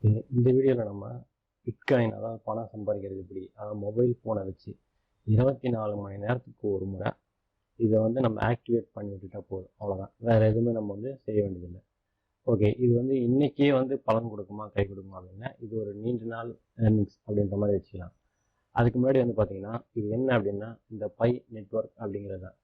இந்த வீடியோவில் நம்ம பிட்காயின், அதாவது பணம் சம்பாதிக்கிறது எப்படி, அதாவது மொபைல் ஃபோனை வச்சு 24 மணி நேரத்துக்கு ஒரு முறை இதை வந்து நம்ம ஆக்டிவேட் பண்ணி விட்டுட்டா போதும். அவ்வளோதான், வேறு எதுவுமே நம்ம வந்து செய்ய வேண்டியதில்லை. ஓகே, இது வந்து இன்றைக்கே வந்து பலன் கொடுக்குமா, கை கொடுக்குமா அப்படின்னா, இது ஒரு நீண்ட நாள் ஏர்னிங்ஸ் அப்படின்ற மாதிரி வச்சுக்கலாம். அதுக்கு முன்னாடி வந்து பார்த்தீங்கன்னா, இது என்ன அப்படின்னா, இந்த பை நெட்வொர்க் அப்படிங்கிறது தான்.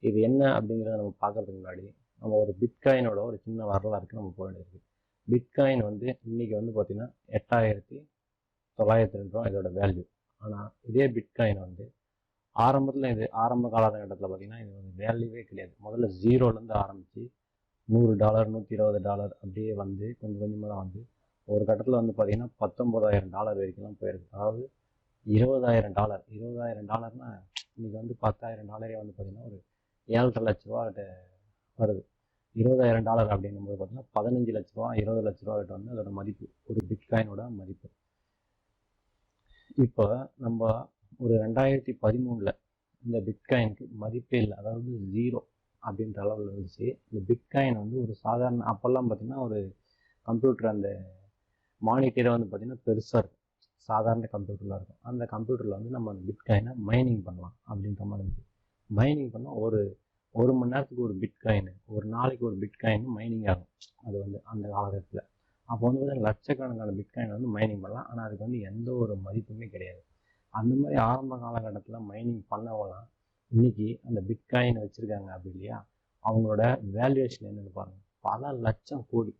இது என்ன அப்படிங்கிறத நம்ம பார்க்கறதுக்கு முன்னாடி நம்ம ஒரு பிட்காயினோட ஒரு சின்ன வரலாறுக்கு நம்ம போக வேண்டியிருக்கு. பிட்காயின் வந்து இன்னைக்கு வந்து பார்த்தீங்கன்னா 8,902 ரூபா இதோட வேல்யூ. ஆனால் இதே பிட்காயின் வந்து ஆரம்பத்தில், இது ஆரம்ப காலகட்டத்தில் பார்த்தீங்கன்னா இது வந்து வேல்யூவே கிடையாது. முதல்ல ஜீரோலேருந்து ஆரம்பித்து $100, $120 அப்படியே வந்து கொஞ்சம் கொஞ்சமாக தான் வந்து ஒரு கட்டத்தில் வந்து பார்த்தீங்கன்னா $19,000 வரைக்கும்லாம் போயிருக்கு. அதாவது $20,000 $20,000னா இன்னைக்கு வந்து $10,000 வந்து பார்த்தீங்கன்னா ஒரு 7,5 லட்ச ரூபா வருது. $20,000 அப்படின்னும் போது பார்த்தீங்கன்னா 15 லட்ச ரூபா 20 லட்ச ரூபா கிட்ட வந்து அதோட மதிப்பு, ஒரு பிட்காயினோட மதிப்பு. இப்போ நம்ம ஒரு 2013 இந்த பிட்காயினுக்கு மதிப்பே இல்லை, அதாவது ஜீரோ அப்படின்ற அளவில் இருந்துச்சு. இந்த பிட்காயின் வந்து ஒரு சாதாரண, அப்போல்லாம் பார்த்தீங்கன்னா ஒரு கம்ப்யூட்டர், அந்த மானிட்டரே வந்து பார்த்தீங்கன்னா பெருசாக இருக்கும், சாதாரண கம்ப்யூட்டரில் இருக்கும். அந்த கம்ப்யூட்டரில் வந்து நம்ம அந்த பிட்காயினை மைனிங் பண்ணலாம் அப்படின்ற மாதிரி இருந்துச்சு. மைனிங் பண்ணால் ஒரு மணி நேரத்துக்கு ஒரு பிட்காயின், ஒரு நாளைக்கு ஒரு பிட்காயின் மைனிங் ஆகும். அது வந்து அந்த காலகட்டத்தில் அப்போ வந்து பார்த்தீங்கன்னா லட்சக்கணக்கான பிட்காயின் வந்து மைனிங் பண்ணலாம். ஆனால் அதுக்கு வந்து எந்த ஒரு மதிப்புமே கிடையாது. அந்த மாதிரி ஆரம்ப காலகட்டத்தில் மைனிங் பண்ணவங்களாம் இன்னைக்கு அந்த பிட்காயின் வச்சுருக்காங்க அப்படி இல்லையா, அவங்களோட வேல்யூவேஷன் என்னன்னு பாருங்கள், பல லட்சம் கோடி.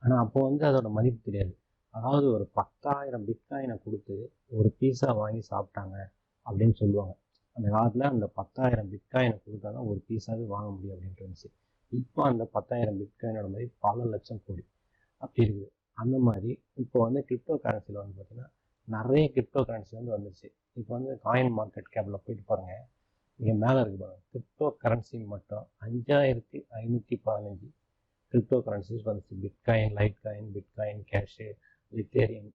ஆனால் அப்போ வந்து அதோட மதிப்பு தெரியாது. அதாவது ஒரு 10,000 பிட்காயினை கொடுத்து ஒரு பீஸா வாங்கி சாப்பிட்டாங்க அப்படின்னு சொல்லுவாங்க. அந்த காலத்தில் அந்த 10,000 பிட்காயினை கொடுத்தா தான் ஒரு பீஸாவே வாங்க முடியும் அப்படின்ட்டு இருந்துச்சு. இப்போ அந்த 10,000 பிட்காயினோட மதிப்பு பல லட்சம் கோடி அப்படி இருக்குது. அந்த மாதிரி இப்போ வந்து கிரிப்டோ கரன்சியில் வந்து பார்த்தீங்கன்னா நிறைய கிரிப்டோ கரன்சி வந்து வந்துருச்சு. இப்போ வந்து காயின் மார்க்கெட் கேப்பில் போயிட்டு பாருங்கள், இங்கே மேலே இருக்கு பாருங்கள், கிரிப்டோ கரன்சி மட்டும் 5,515 கிரிப்டோ கரன்சிஸ் வந்துச்சு. Bitcoin, Litecoin, Bitcoin cash, லித்தேரியம்,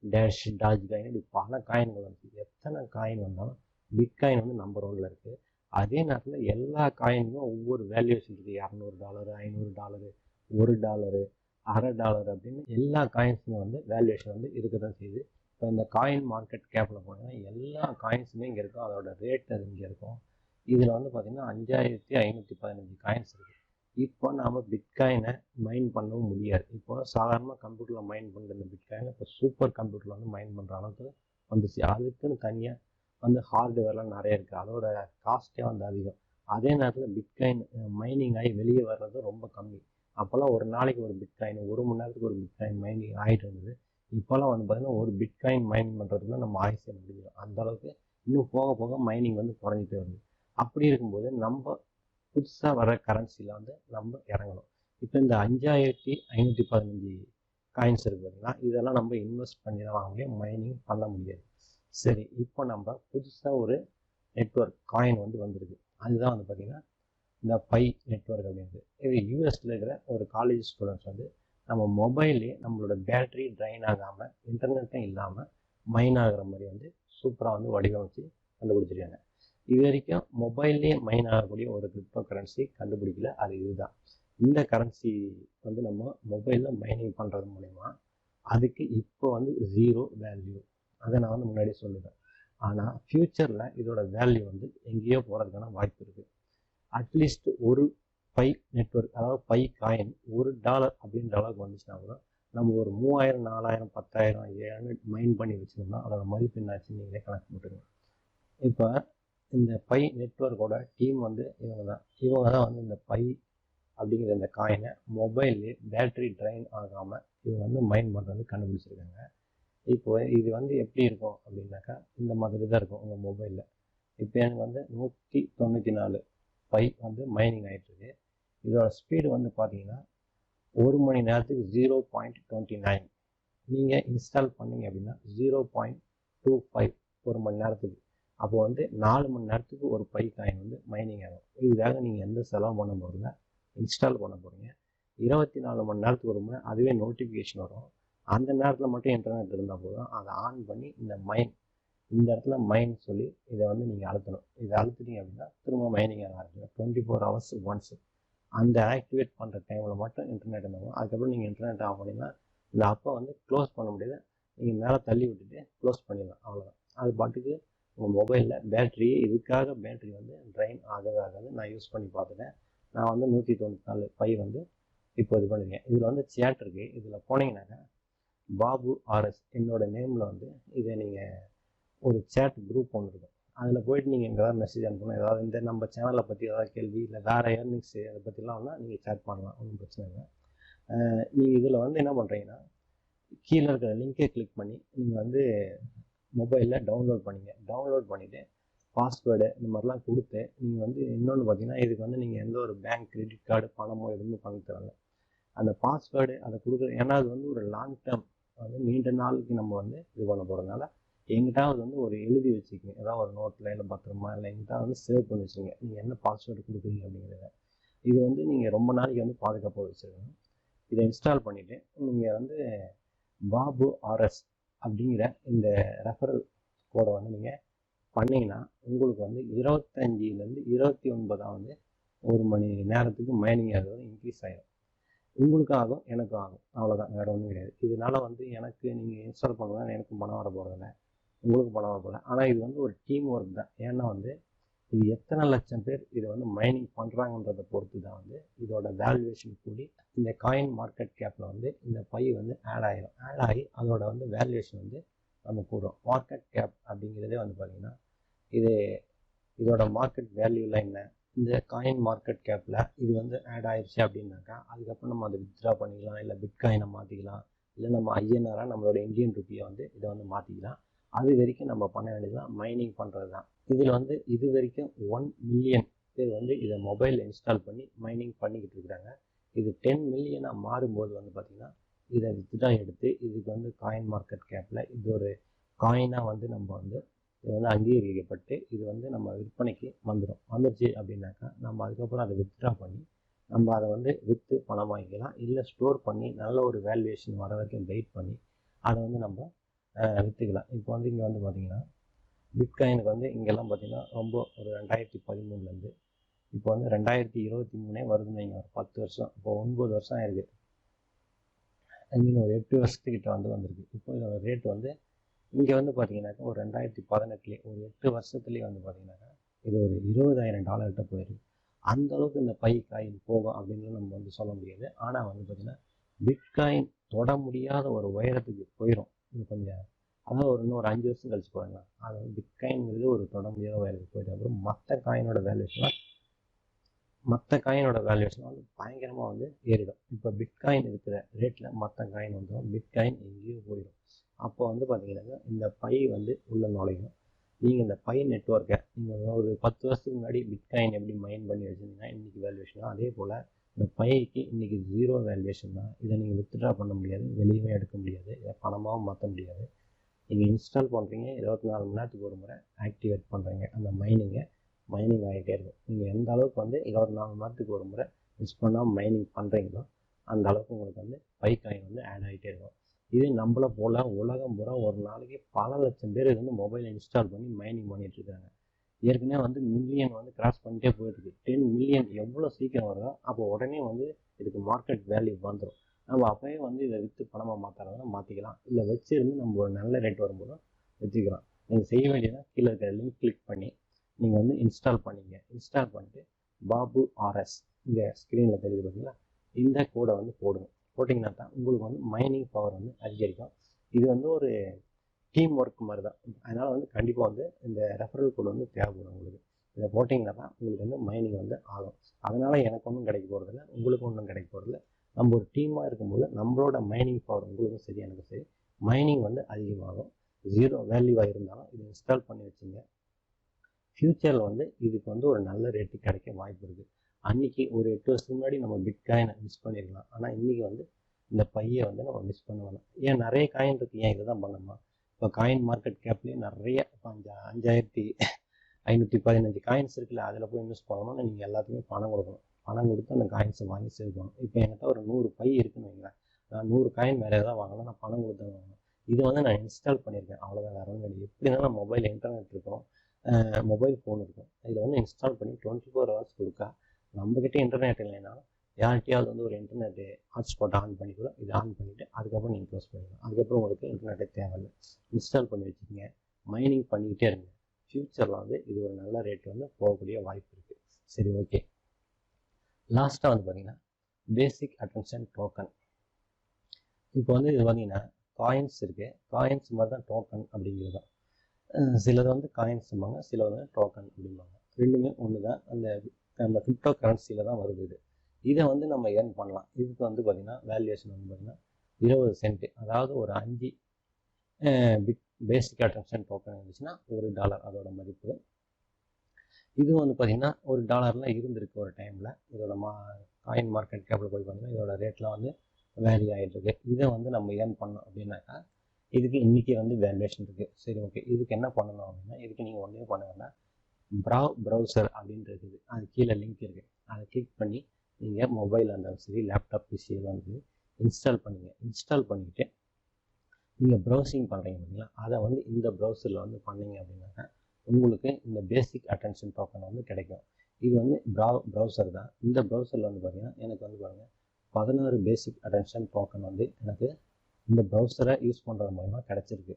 டேஷ், டாஜ் காயின், இப்படி பல காயின்கள் வந்துச்சு. எத்தனை காயின் வந்தாலும் பிட்காயின் வந்து நம்பர் 1ல் இருக்குது. அதே நேரத்தில் எல்லா காயினுக்கும் ஒவ்வொரு வேல்யூவேஷன் இருக்குது. $200, $500, $1, $0.50 அப்படின்னு எல்லா காயின்ஸுமே வந்து வேல்யூவேஷன் வந்து இருக்க தான் செய்யுது. இப்போ இந்த காயின் மார்க்கெட் கேப்பில் போனீங்கன்னா எல்லா காயின்ஸுமே இங்கே இருக்கும், அதோட ரேட் அது இங்கே இருக்கும். இதில் வந்து பார்த்திங்கன்னா 5,515 காயின்ஸ் இருக்குது. இப்போ நாம் பிட்காயினை மைன் பண்ணவும் முடியாது. இப்போ சாதாரணமாக கம்ப்யூட்டரில் மைன் பண்ணுற இந்த பிட்காயினை இப்போ சூப்பர் கம்ப்யூட்டரில் வந்து மைன் பண்ணுற அளவுக்கு வந்துச்சு. அதுக்குன்னு தனியாக வந்து ஹார்ட்வேர்லாம் நிறைய இருக்குது, அதோட காஸ்ட்டே வந்து அதிகம். அதே நேரத்தில் பிட்காயின் மைனிங் ஆகி வெளியே வர்றது ரொம்ப கம்மி. அப்போல்லாம் ஒரு நாளைக்கு ஒரு பிட்காயின், ஒரு மணி நேரத்துக்கு ஒரு பிட்காயின் மைனிங் ஆகிட்டு இருந்தது. இப்போல்லாம் வந்து பார்த்தீங்கன்னா ஒரு பிட்காயின் மைனிங் பண்ணுறதுக்குள்ள நம்ம ஆயுசே முடிஞ்சிடும். அந்த அளவுக்கு இன்னும் போக போக மைனிங் வந்து குறைஞ்சிட்டே வருது. அப்படி இருக்கும்போது நம்ம புதுசாக வர கரன்சியில் வந்து நம்ம இறங்கணும். இப்போ இந்த 5,515 காயின்ஸ் இருக்கு பார்த்தீங்கன்னா, இதெல்லாம் நம்ம இன்வெஸ்ட் பண்ணி தான் வாங்க முடியும், மைனிங் பண்ண முடியாது. சரி, இப்போ நம்ம புதுசாக ஒரு நெட்வொர்க் காயின் வந்து வந்திருக்கு. அதுதான் வந்து பார்த்திங்கன்னா இந்த பை நெட்வொர்க் அப்படின்றது. இது யூஎஸில் இருக்கிற ஒரு காலேஜ் ஸ்டூடெண்ட்ஸ் வந்து நம்ம மொபைல்லே நம்மளோட பேட்டரி ட்ரைன் ஆகாமல், இன்டர்நெட்டும் இல்லாமல் மைன் ஆகிற மாதிரி வந்து சூப்பராக வந்து வடிவமைச்சு கண்டுபிடிச்சிருக்காங்க. இது வரைக்கும் மொபைல்லே மைன் ஆகக்கூடிய ஒரு கிரிப்டோ கரன்சி கண்டுபிடிக்கல, அது இதுதான். இந்த கரன்சி வந்து நம்ம மொபைலில் மைனிங் பண்ணுறது மூலிமா அதுக்கு இப்போ வந்து ஜீரோ வேல்யூ, அதை நான் வந்து முன்னாடியே சொல்லுவேன். ஆனால் ஃப்யூச்சரில் இதோட வேல்யூ வந்து எங்கேயோ போகிறதுக்கான வாய்ப்பு இருக்குது. அட்லீஸ்ட் ஒரு பை நெட்வொர்க், அதாவது பை காயின் $1 அப்படின்ற அளவுக்கு வந்துச்சுன்னா கூட நம்ம ஒரு 3,000, 4,000, 10,000, 5,000 மைன் பண்ணி வச்சுருந்தோம்னா அதோட மதிப்பு என்னாச்சுன்னு நீங்களே கணக்கு போட்டுருங்க. இப்போ இந்த பை நெட்வொர்க்கோட டீம் வந்து இவங்க தான் வந்து இந்த பை அப்படிங்கிற இந்த காயினை மொபைல்லே பேட்டரி ட்ரைன் ஆகாமல் இவங்க வந்து மைன் பண்ணுறது கண்டுபிடிச்சிருக்காங்க. இப்போ இது வந்து எப்படி இருக்கும் அப்படின்னாக்கா, இந்த மாதிரி தான் இருக்கும் உங்கள் மொபைலில். இப்போ எனக்கு வந்து 194 பை வந்து மைனிங் ஆகிட்டுருக்கு. இதோட ஸ்பீடு வந்து பார்த்தீங்கன்னா ஒரு மணி நேரத்துக்கு 0.29. நீங்கள் இன்ஸ்டால் பண்ணிங்க அப்படின்னா 0.25 ஒரு மணி நேரத்துக்கு. அப்போ வந்து 4 மணி நேரத்துக்கு ஒரு பை காயின் வந்து மைனிங் ஆகும். இதுக்காக நீங்கள் எந்த செலவு பண்ண போகிறீங்க, இன்ஸ்டால் பண்ண போகிறீங்க. 24 மணி நேரத்துக்கு ஒரு முறை அதுவே நோட்டிஃபிகேஷன் வரும். அந்த நேரத்தில் மட்டும் இன்டர்நெட் இருந்தால் போதும், அதை ஆன் பண்ணி இந்த இடத்துல மைன் சொல்லி இதை வந்து நீங்கள் அழுத்தணும். இதை அழுத்திட்டீங்க அப்படின்னா திரும்ப மைனிங் ஆக ஆரம்பிக்கும். 24 hours ஒன்ஸ் அந்த ஆக்டிவேட் பண்ணுற டைமில் மட்டும் இன்டர்நெட் இருந்தாலும், அதுக்கப்புறம் நீங்கள் இன்டர்நெட் ஆஃப் பண்ணிங்கன்னா இந்த அப்போ வந்து க்ளோஸ் பண்ண முடியாது, நீங்கள் மேலே தள்ளி விட்டுட்டு க்ளோஸ் பண்ணிடலாம், அவ்வளோதான். அது பாட்டுக்கு உங்கள் மொபைலில் பேட்ரி இதுக்காக பேட்ரி வந்து ட்ரைன் ஆகவே ஆகாது. நான் யூஸ் பண்ணி பார்த்துட்டேன். நான் வந்து 194 பை வந்து இப்போ இது பண்ணியிருக்கேன். இதில் வந்து சேட் இருக்குது. இதில் போனீங்கன்னாக்கா பாபு ஆர்எஸ் என்னோட நேமில் வந்து இதை நீங்கள் ஒரு சேட் குரூப் ஒன்று இருக்கும். அதில் போயிட்டு நீங்கள் எங்கேயாவது மெசேஜ் அனுப்பணும், ஏதாவது இந்த நம்ம சேனலை பற்றி ஏதாவது கேள்வி இல்லை வேறு ஏர்னிங்ஸ் அதை பற்றிலாம் வேணால் நீங்கள் சேட் பண்ணலாம், ஒன்றும் பிரச்சனை இல்லை. நீங்கள் இதில் வந்து என்ன பண்ணுறீங்கன்னா கீழே இருக்கிற லிங்கை கிளிக் பண்ணி நீங்கள் வந்து மொபைலில் டவுன்லோட் பண்ணிங்க. டவுன்லோட் பண்ணிவிட்டு பாஸ்வேர்டு இந்த மாதிரிலாம் கொடுத்து நீங்கள் வந்து இன்னொன்று பார்த்தீங்கன்னா இதுக்கு வந்து நீங்கள் எந்த ஒரு பேங்க் கிரெடிட் கார்டு பணமோ எதுவுமே பண்ண தேவையில்ல. அந்த பாஸ்வேர்டு அதை கொடுக்குற, ஏன்னா அது வந்து ஒரு லாங் டேர்ம் வந்து நீண்ட நாளுக்கு நம்ம வந்து இது பண்ண போகிறதுனால எங்கிட்டாவது வந்து ஒரு எழுதி வச்சுக்கோங்க, ஏதாவது ஒரு நோட்டில் இல்லை பத்திரமா இல்லை எங்கிட்ட வந்து சேவ் பண்ணி வச்சுக்கோங்க நீங்கள் என்ன பாஸ்வேர்டு கொடுக்குறீங்க அப்படிங்கிறத. இது வந்து நீங்கள் ரொம்ப நாளைக்கு வந்து பாதுகாப்பாக வச்சுருக்கணும். இதை இன்ஸ்டால் பண்ணிவிட்டு நீங்கள் வந்து பாபு ஆர்எஸ் அப்படிங்கிற இந்த ரெஃபரல் கோடை வந்து நீங்கள் பண்ணிங்கன்னா உங்களுக்கு வந்து 25லேருந்து 29 வந்து ஒரு மணி நேரத்துக்கு மைனிங் ஆகிறது இன்க்ரீஸ் ஆகிடும். உங்களுக்கும் ஆகும் எனக்கும் ஆகும், அவ்வளோதான், வேறு ஒன்றும் கிடையாது. இதனால் வந்து எனக்கு நீங்கள் இன்ஸ்டால் பண்ணுறது எனக்கும் பணம் வர போகிறதில்ல, உங்களுக்கு பணம் வர போகல. ஆனால் இது வந்து ஒரு டீம் ஒர்க் தான். ஏன்னா வந்து இது எத்தனை லட்சம் பேர் இதை வந்து மைனிங் பண்ணுறாங்கன்றதை பொறுத்து தான் வந்து இதோட வேல்யூவேஷன் கூடி இந்த காயின் மார்க்கெட் கேப்பில் வந்து இந்த பை வந்து ஆட் ஆகி அதோட வந்து வேல்யூவேஷன் வந்து நம்ம கூடுறோம். மார்க்கெட் கேப் அப்படிங்கிறதே வந்து பார்த்திங்கன்னா இதோட மார்க்கெட் வேல்யூவில் என்ன, இந்த காயின் மார்க்கெட் கேப்பில் இது வந்து ஆட் ஆயிடுச்சு அப்படின்னாக்கா அதுக்கப்புறம் நம்ம அதை வித்ட்ரா பண்ணிக்கலாம், இல்லை பிட்காயினை மாற்றிக்கலாம், இல்லை நம்ம ஐஎன்ஆராக நம்மளோட இந்தியன் ருப்பியை வந்து இதை வந்து மாற்றிக்கலாம். அது வரைக்கும் நம்ம பண்ண வேண்டியதுதான் மைனிங் பண்ணுறது தான். இதில் வந்து இது வரைக்கும் 1 மில்லியன் பேர் வந்து இதை மொபைலில் இன்ஸ்டால் பண்ணி மைனிங் பண்ணிக்கிட்டு இருக்கிறாங்க. இது 10 மில்லியனாக மாறும்போது வந்து பார்த்திங்கன்னா இதை வித்ட்ரா எடுத்து இதுக்கு வந்து காயின் மார்க்கெட் கேப்பில் இது ஒரு காயினாக வந்து நம்ம வந்து இது வந்து அங்கீகரிக்கப்பட்டு இது வந்து நம்ம விற்பனைக்கு வந்துருச்சு அப்படின்னாக்கா நம்ம அதுக்கப்புறம் அதை வித்ட்ரா பண்ணி நம்ம அதை வந்து விற்று பணம் வாங்கிக்கலாம், இல்லை ஸ்டோர் பண்ணி நல்ல ஒரு வேல்யூவேஷன் வர வரைக்கும் வெயிட் பண்ணி அதை வந்து நம்ம விற்றுக்கலாம். இப்போ வந்து இங்கே வந்து பார்த்திங்கன்னா பிட்காயினுக்கு வந்து இங்கெல்லாம் பார்த்திங்கன்னா ரொம்ப ஒரு 2013 இப்போ வந்து 2023 வருதுன்னு வைங்க, ஒரு 10 வருஷம், இப்போ 9 வருஷம் ஆயிருக்கு, ஒரு 8 வருஷத்துக்கிட்ட வந்திருக்கு. இப்போ இதோட ரேட் வந்து இங்கே வந்து பார்த்தீங்கன்னாக்கா ஒரு 2018 ஒரு 8 வருஷத்துலேயே வந்து பார்த்தீங்கன்னாக்கா இது ஒரு $20,000 போயிருக்கு. அந்த அளவுக்கு இந்த பை காயின் போகும் அப்படின்னு நம்ம வந்து சொல்ல முடியாது. ஆனால் வந்து பார்த்தீங்கன்னா பிட்காயின் தொட முடியாத ஒரு உயரத்துக்கு போயிடும். இது கொஞ்சம் அதாவது இன்னொரு 5 வருஷம் கழிச்சு போகிறாங்க, அது வந்து பிட்காயின்ங்கிறது ஒரு தொட முடியாத உயரத்துக்கு போயிட்டு அப்புறம் மற்ற காயினோட வேல்யூஷன் வந்து பயங்கரமாக வந்து ஏறிடும். இப்போ பிட்காயின் இருக்கிற ரேட்டில் மற்ற காயின் வந்துடும், பிட்காயின் எங்கேயோ போயிடும். அப்போ வந்து பார்த்தீங்கன்னாக்கா இந்த பை வந்து உள்ள நுழையும். நீங்கள் இந்த பை நெட்ஒர்க்கை நீங்கள் ஒரு 10 வருஷத்துக்கு முன்னாடி பிட்காயின் எப்படி மைன் பண்ணி வச்சுருந்தீங்கன்னா இன்றைக்கி வேல்யூவேஷன் அதே போல் இந்த பைக்கு இன்றைக்கி 0 வேல்யூவேஷன் தான். இதை நீங்கள் வித்ட்ரா பண்ண முடியாது, வெளியே எடுக்க முடியாது, இதை பணமாகவும் மாற்ற முடியாது. நீங்கள் இன்ஸ்டால் பண்ணுறீங்க, 24 மணி நேரத்துக்கு ஒரு முறை ஆக்டிவேட் பண்ணுறீங்க, அந்த மைனிங் ஆகிட்டே இருக்கும். நீங்கள் எந்த அளவுக்கு வந்து 24 மணி நேரத்துக்கு ஒரு முறை மிஸ் பண்ணாமல் மைனிங் பண்ணுறீங்களோ அந்த அளவுக்கு உங்களுக்கு வந்து பை காயின் வந்து ஆட் ஆகிட்டே இருக்கும். இது நம்மளை போல் உலகம் பூரா ஒரு நாளைக்கு பல லட்சம் பேர் வந்து மொபைலை இன்ஸ்டால் பண்ணி மைனிங் பண்ணிட்டு இருக்காங்க. ஏற்கனவே வந்து மில்லியன் வந்து கிராஸ் பண்ணிட்டே போயிட்டுருக்கு. 10 மில்லியன் எவ்வளோ சீக்கிரம் வருதோ அப்போ உடனே வந்து இதுக்கு மார்க்கெட் வேல்யூ வந்துடும். நம்ம அப்போயே வந்து இதை விற்று பணமாக மாற்றுறதுனா மாற்றிக்கலாம், இல்லை வச்சுருந்து நம்ம ஒரு நல்ல ரேட் வரும்போதும் வச்சுக்கலாம். நீங்கள் செய்ய வேண்டியதான் கீழே இருக்கிற லிங்க் கிளிக் பண்ணி நீங்கள் வந்து இன்ஸ்டால் பண்ணிட்டு பாபு ஆர்எஸ் இங்கே ஸ்க்ரீனில் தெரியுது பார்த்தீங்களா, இந்த கோடை வந்து போட்டிங்கன்னா தான் உங்களுக்கு வந்து மைனிங் பவர் வந்து அதிகரிக்கும். இது வந்து ஒரு டீம் ஒர்க் மாதிரி தான். அதனால் வந்து கண்டிப்பாக வந்து இந்த ரெஃபரல் கோடு வந்து தேவைப்படும் உங்களுக்கு. இதை போட்டிங்கன்னா தான் உங்களுக்கு வந்து மைனிங் வந்து ஆகும். அதனால் எனக்கு ஒன்றும் கிடைக்க போகிறதில்ல, உங்களுக்கு ஒன்றும் கிடைக்க போகிறதில்ல. நம்ம ஒரு டீமாக இருக்கும்போது நம்மளோட மைனிங் பவர் உங்களுக்கும் சரி எனக்கும் சரி மைனிங் வந்து அதிகமாகும். 0 வேல்யூவாக இருந்தாலும் இதை இன்ஸ்டால் பண்ணி வச்சுங்க. ஃப்யூச்சரில் வந்து இதுக்கு வந்து ஒரு நல்ல ரேட்டு கிடைக்க வாய்ப்பு இருக்குது. அன்றைக்கி ஒரு 8 வருஷத்துக்கு முன்னாடி நம்ம பிட்காயினை மிஸ் பண்ணியிருக்கலாம், ஆனால் இன்றைக்கி வந்து இந்த பையை வந்து நம்ம மிஸ் பண்ண வேணாம். ஏன் நிறைய காயின் இருக்குது, ஏன் இதை தான் பண்ணணுமா? இப்போ காயின் மார்க்கெட் கேப்லேயே நிறைய இப்போ 5515 காயின்ஸ் இருக்குல்ல, அதில் போய் இன்வெஸ்ட் பண்ணணும்னா நீங்கள் எல்லாத்துக்குமே பணம் கொடுக்கணும். பணம் கொடுத்து அந்த காயின்ஸை வாங்கி சேவ் பண்ணணும். இப்போ என்கிட்ட ஒரு 100 பை இருக்குன்னு வைங்களேன், நான் 100 காயின் வேறு எதாவது வாங்கணும், நான் பணம் கொடுத்து வாங்கணும். இது வந்து நான் இன்ஸ்டால் பண்ணியிருக்கேன், அவ்வளோதான், வேறு ஒன்றும் கிடையாது. எப்படி இருந்தாலும் மொபைல் இன்டர்நெட் இருக்கும், மொபைல் ஃபோன் இருக்கும், இதில் வந்து இன்ஸ்டால் பண்ணி 24 ஹவர்ஸ் கொடுக்கா நம்மக்கிட்ட இன்டர்நெட் இல்லைனாலும் யார்கிட்டயாவது வந்து ஒரு இன்டர்நெட்டு ஹாட்ஸ்பாட் ஆன் பண்ணி கூட இது ஆன் பண்ணிவிட்டு அதுக்கப்புறம் நீங்கள் க்ளோஸ் பண்ணிக்கலாம். அதுக்கப்புறம் உங்களுக்கு இன்டர்நெட்டே தேவையில்லை. இன்ஸ்டால் பண்ணி வச்சுக்கோங்க, மைனிங் பண்ணிக்கிட்டே இருங்க. ஃப்யூச்சரில் வந்து இது ஒரு நல்ல ரேட் வந்து போகக்கூடிய வாய்ப்பு இருக்குது. சரி, ஓகே. லாஸ்ட்டாக வந்து பார்த்தீங்கன்னா பேசிக் அட்டென்ஷன் டோக்கன். இப்போ வந்து இது பார்த்தீங்கன்னா காயின்ஸ் இருக்குது. காயின்ஸ் மாதிரி தான் டோக்கன் அப்படிங்கிறது தான். சிலது வந்து காயின்ஸும்பாங்க, சிலது வந்து டோக்கன் அப்படிம்பாங்க. ரெண்டுமே ஒன்று தான். நம்ம கிரிப்டோ கரன்சியில் தான் வருது இது. இதை வந்து நம்ம ஏர்ன் பண்ணலாம். இதுக்கு வந்து பார்த்திங்கன்னா வேல்யூவேஷன் வந்து பார்த்திங்கன்னா 20 சென்ட், அதாவது ஒரு 5 பிட் பேசிக் அட்டென்ஷன் டோக்கன் இருந்துச்சுன்னா $1 அதோட மதிப்பு. இது வந்து பார்த்திங்கன்னா $1 இருந்திருக்கு ஒரு டைமில். இதோட காயின் மார்க்கெட் கேப்பில் போய் பார்த்தீங்கன்னா இதோட ரேட்லாம் வந்து வேல்யூ ஆகிட்டுருக்கு. இதை வந்து நம்ம ஏர்ன் பண்ணோம் அப்படின்னாக்கா இதுக்கு இன்றைக்கி வந்து வேல்யூவேஷன் இருக்குது. சரி, ஓகே. இதுக்கு என்ன பண்ணணும் அப்படின்னா இதுக்கு நீங்கள் ஒன்றே பண்ணுங்கன்னா ப்ரௌசர் அப்படின்னு இருக்குது. அது கீழே லிங்க் இருக்குது. அதை கிளிக் பண்ணி நீங்கள் மொபைல் இருந்தாலும் சரி, லேப்டாப் பிசியில் வந்து இன்ஸ்டால் பண்ணிங்க. இன்ஸ்டால் பண்ணிவிட்டு நீங்கள் ப்ரௌசிங் பண்ணுறீங்க பார்த்தீங்களா, அதை வந்து இந்த ப்ரௌசரில் வந்து பண்ணிங்க அப்படின்னாக்கா உங்களுக்கு இந்த பேசிக் அட்டென்ஷன் டோக்கன் வந்து கிடைக்கும். இது வந்து ப்ரௌசர் தான். இந்த ப்ரௌசரில் வந்து பார்த்தீங்கன்னா எனக்கு வந்து பாருங்கள் 16 பேசிக் அட்டென்ஷன் டோக்கன் வந்து எனக்கு இந்த ப்ரௌசரை யூஸ் பண்ணுறது மூலமாக கிடச்சிருக்கு.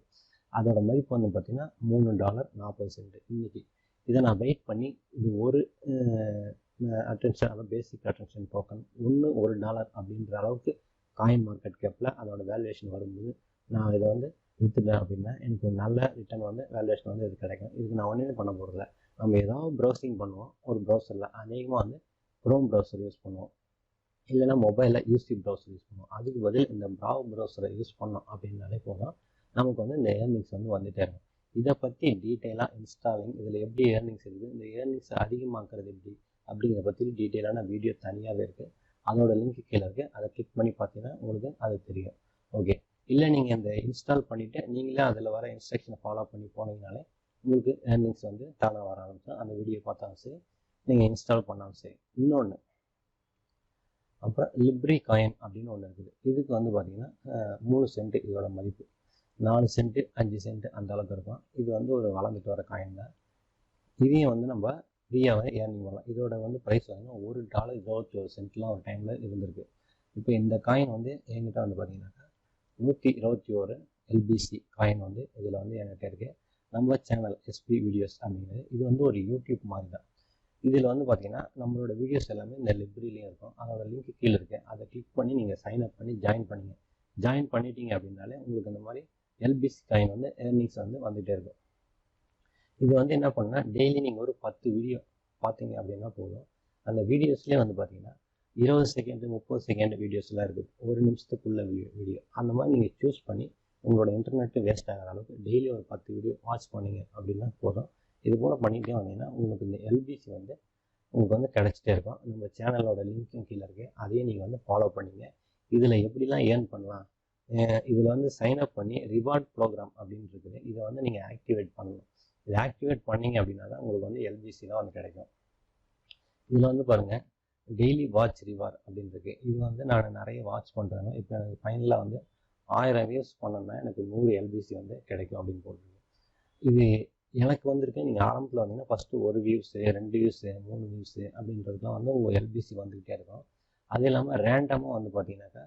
அதோட மதிப்பு வந்து பார்த்திங்கன்னா $3.40 இன்றைக்கி. இதை நான் வெயிட் பண்ணி இது ஒரு அட்டென்ஷன், அதாவது பேசிக் அட்டென்ஷன் டோக்கன் $1 அப்படின்ற அளவுக்கு காயின் மார்க்கெட் கேப்பில் அதோட வேல்யூவேஷன் வரும்போது நான் இதை வந்து விற்றுட்டேன் அப்படின்னா எனக்கு ஒரு நல்ல ரிட்டர்ன் வந்து வேல்யூவேஷன் வந்து இது கிடைக்கும். இதுக்கு நான் ஒன்றுமே பண்ண போகிறதில்ல. நம்ம ஏதாவது ப்ரௌசிங் பண்ணுவோம் ஒரு ப்ரௌசரில், அநேகமாக வந்து க்ரோம் ப்ரௌசர் யூஸ் பண்ணுவோம், இல்லைனா மொபைலில் யூசி ப்ரௌசர் யூஸ் பண்ணுவோம். அதுக்கு பதில் இந்த ப்ரௌசரை யூஸ் பண்ணோம் அப்படின்னாலே போதும், நமக்கு வந்து இந்த ஏர்னிங்ஸ் வந்து வந்துட்டே இருக்கும். இதை பற்றி டீட்டெயிலாக இன்ஸ்டாலிங், இதில் எப்படி ஏர்னிங்ஸ் இருக்குது, இந்த ஏர்னிங்ஸ் அதிகமாக்குறது எப்படி அப்படிங்கிறத பற்றி டீட்டெயிலான வீடியோ தனியாகவே இருக்குது. அதோட லிங்க் கீழே இருக்குது. அதை கிளிக் பண்ணி பார்த்தீங்கன்னா உங்களுக்கு அது தெரியும். ஓகே. இல்லை நீங்கள் இந்த இன்ஸ்டால் பண்ணிவிட்டு நீங்களே அதில் வர இன்ஸ்ட்ரக்ஷனை ஃபாலோ பண்ணி போனீங்கனாலே உங்களுக்கு ஏர்னிங்ஸ் வந்து தானாக வர ஆரம்பிச்சோம். அந்த வீடியோ பார்த்தாலும் சரி, நீங்கள் இன்ஸ்டால் பண்ணாலும் சரி. இன்னொன்று அப்புறம் லிப்ரி காயின் அப்படின்னு ஒன்று இருக்குது. இதுக்கு வந்து பார்த்திங்கன்னா 3 சென்ட் இதோட மதிப்பு. 4 சென்ட் 5 சென்ட் அந்த அளவுக்கு இருக்கும். இது வந்து ஒரு வளர்ந்துட்டு வர காயின் தான். இதையும் வந்து நம்ம ஃப்ரீயாகவே ஏர்னிங் பண்ணலாம். இதோட வந்து ப்ரைஸ் வந்து $1.21 ஒரு டைமில் இருந்திருக்கு. இப்போ இந்த காயின் வந்து என்கிட்ட வந்து பார்த்தீங்கன்னாக்கா 121 LBC காயின் வந்து இதில் வந்து என்கிட்ட இருக்குது. நம்ம சேனல் எஸ்பி வீடியோஸ் அப்படிங்கிறது இது வந்து ஒரு யூடியூப் மாதிரி தான். இதில் வந்து பார்த்தீங்கன்னா நம்மளோட வீடியோஸ் எல்லாமே இந்த லிப்ரிலையும் இருக்கும். அதோட லிங்க் கீழே இருக்குது. அதை கிளிக் பண்ணி நீங்கள் சைன் அப் பண்ணி ஜாயின் பண்ணிங்க. ஜாயின் பண்ணிட்டீங்க அப்படின்னாலே உங்களுக்கு இந்த மாதிரி எல்பிசி காயின் வந்து ஏர்னிங்ஸ் வந்து வந்துகிட்டே இருக்கும். இது வந்து என்ன பண்ணால் டெய்லி நீங்கள் ஒரு 10 வீடியோ பார்த்தீங்க அப்படின்னா போதும். அந்த வீடியோஸ்லேயே வந்து பார்த்தீங்கன்னா 20 செகண்ட் 30 செகண்ட் வீடியோஸ்லாம் இருக்குது. ஒரு நிமிஷத்துக்குள்ள வீடியோ அந்த மாதிரி நீங்கள் சூஸ் பண்ணி உங்களோட இன்டர்நெட்டு வேஸ்ட் ஆகிற அளவுக்கு டெய்லி ஒரு 10 வீடியோ வாட்ச் பண்ணிங்க அப்படின்னா போதும். இது போல் பண்ணிகிட்டே வந்தீங்கன்னா உங்களுக்கு இந்த எல்பிசி வந்து உங்களுக்கு வந்து கிடச்சிட்டே இருக்கும். நம்ம சேனலோட லிங்க்கும் கீழே இருக்குது. அதையும் நீங்கள் வந்து ஃபாலோ பண்ணிங்க. இதில் எப்படிலாம் ஏர்ன் பண்ணலாம், இதில் வந்து சைன்அப் பண்ணி ரிவார்ட் ப்ரோக்ராம் அப்படின்னு இருக்குது. இதை வந்து நீங்கள் ஆக்டிவேட் பண்ணணும். இதை ஆக்டிவேட் பண்ணிங்க அப்படின்னா தான் உங்களுக்கு வந்து எல்பிசிலாம் வந்து கிடைக்கும். இதில் வந்து பாருங்கள் டெய்லி வாட்ச் ரிவார்ட் அப்படின்றது. இது வந்து நான் நிறைய வாட்ச் பண்ணுறேன். இப்போ எனக்கு ஃபைனலாக வந்து 1000 வியூஸ் பண்ணோன்னா எனக்கு 100 எல்பிசி வந்து கிடைக்கும் அப்படின்னு போட்டுருக்கு. இது எனக்கு வந்திருக்கு. நீங்கள் ஆரம்பத்தில் வந்தீங்கன்னா ஃபஸ்ட்டு 1 வியூஸு 2 வியூஸு 3 வியூஸு அப்படின்றதுலாம் வந்து உங்கள் எல்பிசி வந்துக்கிட்டே இருக்கும். அது இல்லாமல் ரேண்டமாக வந்து பார்த்தீங்கன்னாக்கா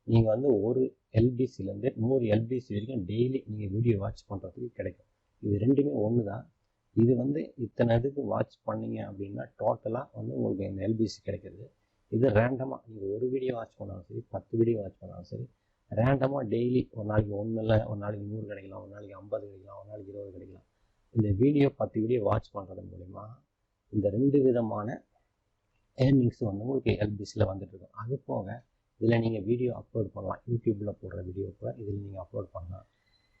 நீங்கள் வந்து ஒரு எல்பிசிலேருந்து 100 எல்பிசி வரைக்கும் டெய்லி நீங்கள் வீடியோ வாட்ச் பண்ணுறதுக்கு கிடைக்கும். இது ரெண்டுமே ஒன்று தான். இது வந்து இத்தனை இதுக்கு வாட்ச் பண்ணிங்க அப்படின்னா டோட்டலாக வந்து உங்களுக்கு இந்த எல்பிசி கிடைக்கிறது. இது ரேண்டமாக நீங்கள் ஒரு வீடியோ வாட்ச் பண்ணாலும் சரி 10 வீடியோ வாட்ச் பண்ணாலும் சரி ரேண்டமாக டெய்லி ஒரு நாளைக்கு 1 இல்லை, ஒரு நாளைக்கு 100 கிடைக்கலாம், ஒரு நாளைக்கு 50 கிடைக்கலாம், ஒரு நாளைக்கு 20 கிடைக்கலாம். இந்த வீடியோ 10 வீடியோ வாட்ச் பண்ணுறது மூலிமா இந்த 2 விதமான ஏர்னிங்ஸ் வந்து உங்களுக்கு எல்பிசியில் வந்துட்டுருக்கும். அது போக இதில் நீங்கள் வீடியோ அப்லோட் பண்ணலாம். யூடியூப்பில் போடுற வீடியோ கூட இதில் நீங்கள் அப்லோட் பண்ணலாம்.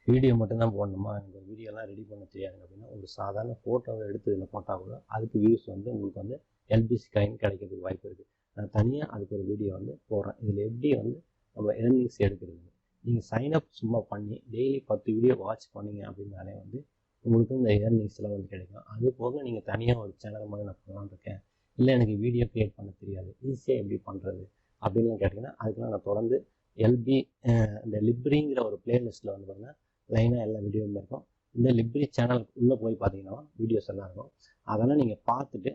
வீடியோ மட்டும்தான் போடணுமா, எனக்கு வீடியோலாம் ரெடி பண்ண தெரியாது அப்படின்னா ஒரு சாதாரண ஃபோட்டோவை எடுத்து இதில் போட்டால் கூட அதுக்கு வியூஸ் வந்து உங்களுக்கு வந்து எல்பிசி காயின் கிடைக்கிறதுக்கு வாய்ப்பு இருக்குது. நான் தனியாக அதுக்கு ஒரு வீடியோ வந்து போடுறேன். இதில் எப்படி வந்து நம்ம ஏர்னிங்ஸ் எடுக்கிறது. நீங்கள் சைன்அப் சும்மா பண்ணி டெய்லி 10 வீடியோ வாட்ச் பண்ணிங்க அப்படின்னாலே வந்து உங்களுக்கு இந்த ஏர்னிங்ஸ்லாம் வந்து கிடைக்கும். அது போக நீங்கள் தனியாக ஒரு சேனல் மாதிரி நான் பண்ணலான்னு இருக்கேன், இல்லை எனக்கு வீடியோ க்ரியேட் பண்ண தெரியாது, ஈஸியாக எப்படி பண்ணுறது அப்படின்னு கேட்டிங்கன்னா அதுக்கெலாம் நான் தொடர்ந்து இந்த லிப்ரிங்கிற ஒரு பிளேலிஸ்ட்டில் வந்து பார்த்தீங்கன்னா லைனாக எல்லா வீடியோவும் இருக்கும். இந்த லிப்ரி சேனல் உள்ளே போய் பார்த்தீங்கன்னா வீடியோஸ் எல்லாம் இருக்கும். அதெல்லாம் நீங்கள் பார்த்துட்டு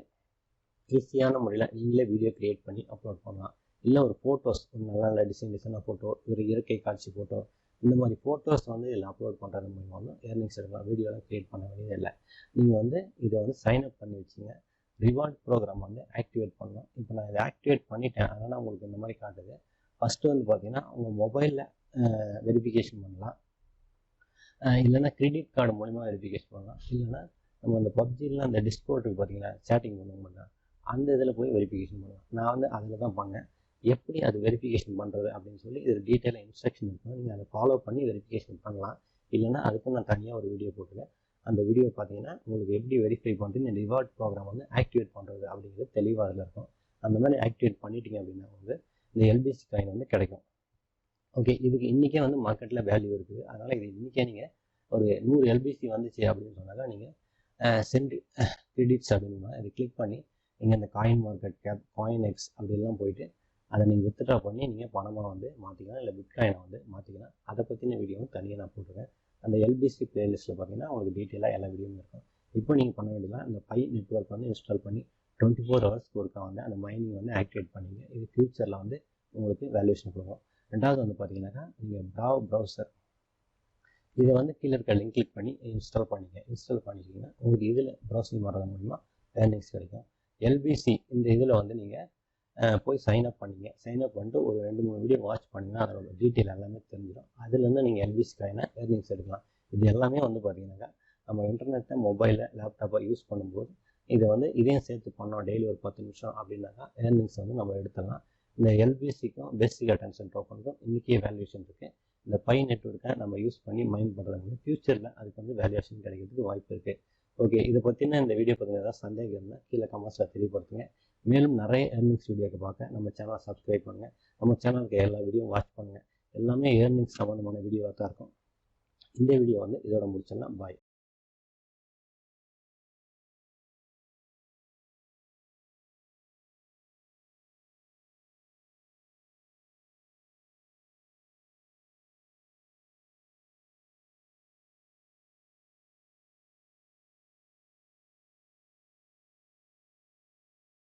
ஈஸியான முறையில் நீங்களே வீடியோ க்ரியேட் பண்ணி அப்லோட் பண்ணலாம். இல்லை ஒரு ஃபோட்டோஸ், ஒரு நல்ல நல்ல டிசைனாக ஃபோட்டோ, ஒரு இயற்கை காட்சி ஃபோட்டோ, இந்த மாதிரி ஃபோட்டோஸ் வந்து இதில் அப்லோட் பண்ணுறது மூலிமா வந்து ஏர்னிங்ஸ் எடுக்கலாம். வீடியோலாம் க்ரியேட் பண்ண வேண்டியது இல்லை. நீங்கள் வந்து இதை வந்து சைன்அப் பண்ணி வச்சுங்க. ரிவார்ட் ப்ரோக்ராம் வந்து ஆக்டிவேட் பண்ணணும். இப்போ நான் இதை ஆக்டிவேட் பண்ணிட்டேன், அதனால் உங்களுக்கு இந்த மாதிரி காட்டுது. ஃபஸ்ட்டு வந்து பார்த்தீங்கன்னா உங்கள் மொபைலில் வெரிஃபிகேஷன் பண்ணலாம், இல்லைன்னா கிரெடிட் கார்டு மூலிமா வெரிஃபிகேஷன் பண்ணலாம், இல்லைன்னா நம்ம அந்த பப்ஜிலாம் அந்த டிஸ்கோர்ட்டுக்கு பார்த்தீங்கன்னா சேட்டிங் பண்ணுவோம்னா அந்த இதில் போய் வெரிஃபிகேஷன் பண்ணலாம். நான் வந்து அதில் தான் பண்ணேன். எப்படி அது வெரிஃபிகேஷன் பண்ணுறது அப்படின்னு சொல்லி இது டீட்டெயிலாக இன்ஸ்ட்ரக்ஷன் இருக்கும். நீங்கள் அதை ஃபாலோ பண்ணி வெரிஃபிகேஷன் பண்ணலாம். இல்லைன்னா அதுக்கும் நான் தனியாக ஒரு வீடியோ போட்டுருக்கேன். அந்த வீடியோ பார்த்தீங்கன்னா உங்களுக்கு எப்படி வெரிஃபை பண்ணுறது, இந்த ரிவார்ட் ப்ரோக்ராம் வந்து ஆக்டிவேட் பண்ணுறது அப்படிங்கிறது தெளிவாக அதில் இருக்கும். அந்த மாதிரி ஆக்டிவேட் பண்ணிட்டீங்க அப்படின்னா வந்து இந்த எல்பிசி காயின் வந்து கிடைக்கும். ஓகே, இதுக்கு இன்றைக்கே வந்து மார்க்கெட்டில் வேல்யூ இருக்குது. அதனால் இது இன்றைக்கே நீங்கள் ஒரு 100 எல்பிசி வந்துச்சு அப்படின்னு சொன்னாக்கா நீங்கள் சென்ட் கிரெடிட்ஸ் அப்படின்னா இதை கிளிக் பண்ணி நீங்கள் இந்த coin market cap, coin X அப்படிலாம் போயிட்டு அதை நீங்கள் வித்ட்ரா பண்ணி நீங்கள் பணமாக வந்து மாற்றிக்கலாம், இல்லை பிட்காயினை வந்து மாற்றிக்கலாம். அதை பற்றின வீடியோவும் தனியாக நான் போட்டிருக்கேன். அந்த எல்பிசி பிளேலிஸ்ட்டில் பார்த்தீங்கன்னா உங்களுக்கு டீட்டெயிலாக எல்லா வீடியோவும் இருக்கும். இப்போ நீங்கள் பண்ண வேண்டியதான், இந்த பை நெட்வொர்க் வந்து இன்ஸ்டால் பண்ணி 24 ஹவர்ஸ்க்கு ஒருக்கா வந்து அந்த மைனிங் வந்து ஆக்டிவேட் பண்ணிங்க. இது ஃபியூச்சரில் வந்து உங்களுக்கு வேல்யூஷன் கொடுக்கும். ரெண்டாவது வந்து பார்த்தீங்கன்னாக்கா நீங்கள் ப்ரௌசர் இதை வந்து கீழே இருக்க லிங்க் கிளிக் பண்ணி இன்ஸ்டால் பண்ணிங்க. இன்ஸ்டால் பண்ணிட்டீங்கன்னா உங்களுக்கு இதில் ப்ரௌசிங் பண்ணுறது மூலிமா ஏர்னிங்ஸ் கிடைக்கும். எல்பிசி இந்த இதில் வந்து நீங்கள் போய் சைன்அப் பண்ணிங்க. சைன்அப் பண்ணிட்டு ஒரு 2-3 வீடியோ வாட்ச் பண்ணிங்கன்னா அதோட டீட்டெயில் எல்லாமே தெரிஞ்சிடும். அதுலேருந்து நீங்கள் எல்பிசி காயினை ஏர்னிங்ஸ் எடுக்கலாம். இது எல்லாமே வந்து பார்த்தீங்கன்னாக்கா நம்ம இன்டர்நெட்டை, மொபைலை, லேப்டாப்பை யூஸ் பண்ணும்போது இதை வந்து இதையும் சேர்த்து பண்ணோம் டெய்லி ஒரு 10 நிமிஷம் அப்படின்னாக்கா ஏர்னிங்ஸ் வந்து நம்ம எடுத்துடலாம். இந்த எல்பிசிக்கும் பேசிக் அட்டென்ஷன் டோக்கனுக்கும் இன்றைக்கே வேல்யூஷன் இருக்குது. இந்த பை நெட்வொர்க்கை நம்ம யூஸ் பண்ணி மைண்ட் பண்ணுறது மூலம் ஃபியூச்சரில் அதுக்கு வந்து வேல்யூஷன் கிடைக்கிறதுக்கு வாய்ப்பு இருக்குது. ஓகே, இதை பற்றின இந்த வீடியோ பற்றின ஏதாவது சந்தேகம் இருந்தால் கீழே கமெண்ட்ஸில் தெரியப்படுத்துங்க. மேலும் நிறைய ஏர்னிங்ஸ் வீடியோக்கு பார்க்க நம்ம சேனலை சப்ஸ்கிரைப் பண்ணுங்கள். நம்ம சேனலுக்கு எல்லா வீடியோவும் வாட்ச் பண்ணுங்கள். எல்லாமே ஏர்னிங்ஸ் சம்மந்தமான வீடியோவாக தான் இருக்கும். இந்த வீடியோ வந்து இதோட முடிச்சிடலாம். பாய்.